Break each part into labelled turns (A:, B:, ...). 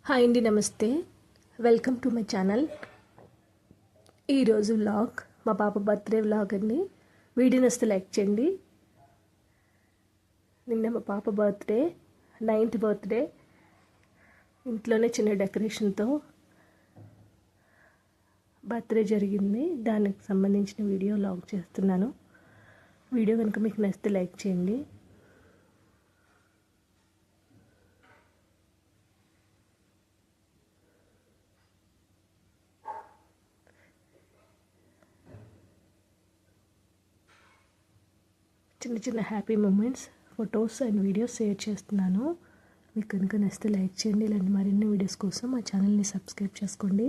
A: Hi అండి, నమస్తే. Welcome to my channel. ఈరోజు వ్లాగ్ మా పాప బర్త్డే వ్లాగ్ అండి. వీడియోని వస్తే లైక్ చేయండి. నిన్న మా పాప బర్త్డే, 9th బర్త్డే. ఇంట్లోనే చిన్న డెకరేషన్తో బర్త్డే జరిగింది. దానికి సంబంధించిన వీడియో వ్లాగ్ చేస్తున్నాను. వీడియో కనుక మీకు నచ్చితే లైక్ చేయండి. చిన్న చిన్న happy moments, photos and videos share చేస్తున్నాను. మీకు కనుక నచ్చితే లైక్ చేయండి. ఇలాంటి మరిన్ని వీడియోస్ కోసం మా ఛానల్ని సబ్స్క్రైబ్ చేసుకోండి.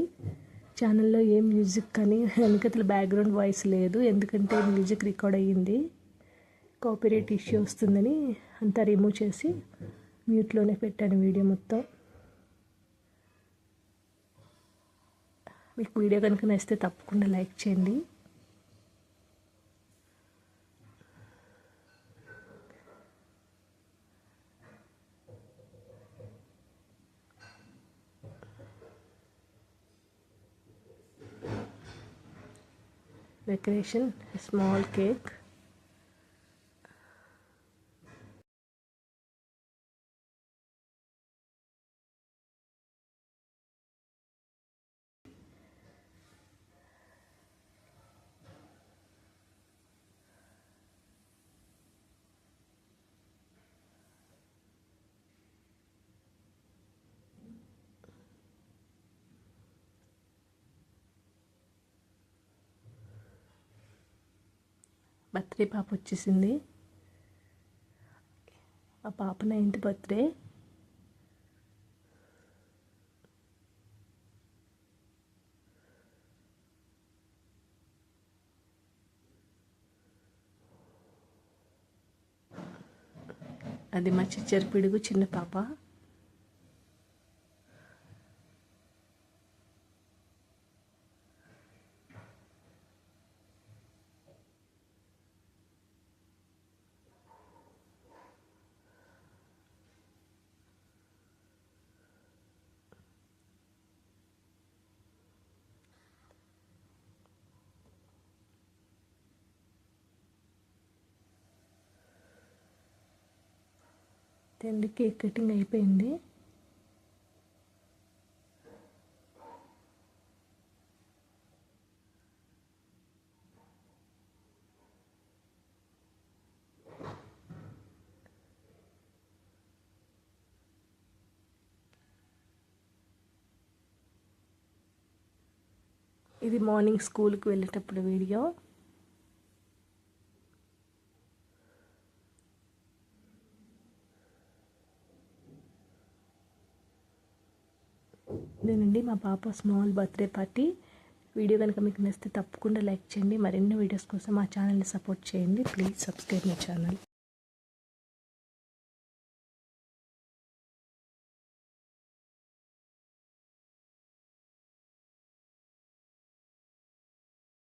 A: ఛానల్లో ఏ మ్యూజిక్ కానీ వెనకతల బ్యాక్గ్రౌండ్ వాయిస్ లేదు, ఎందుకంటే మ్యూజిక్ రికార్డ్ అయ్యింది. కాపీరైట్ ఇష్యూ వస్తుందని అంతా రిమూవ్ చేసి మ్యూట్లోనే పెట్టాను వీడియో మొత్తం. మీకు వీడియో కనుక నచ్చితే తప్పకుండా లైక్ చేయండి. Decoration, a small cake. Birthday పాప వచ్చేసింది. ఆ పాప 9th బర్త్డే. అది మా చిచ్చరి పిడుగు చిన్న పాప. అండి, కేక్ కటింగ్ అయిపోయింది. ఇది మార్నింగ్ స్కూల్కి వెళ్ళేటప్పుడు వీడియో. ఇదేనండి మా పాప స్మాల్ బర్త్డే పార్టీ. వీడియో కనుక మీకు నచ్చితే తప్పకుండా లైక్ చేయండి. మరిన్ని వీడియోస్ కోసం మా ఛానల్ని సపోర్ట్ చేయండి. Please subscribe my channel.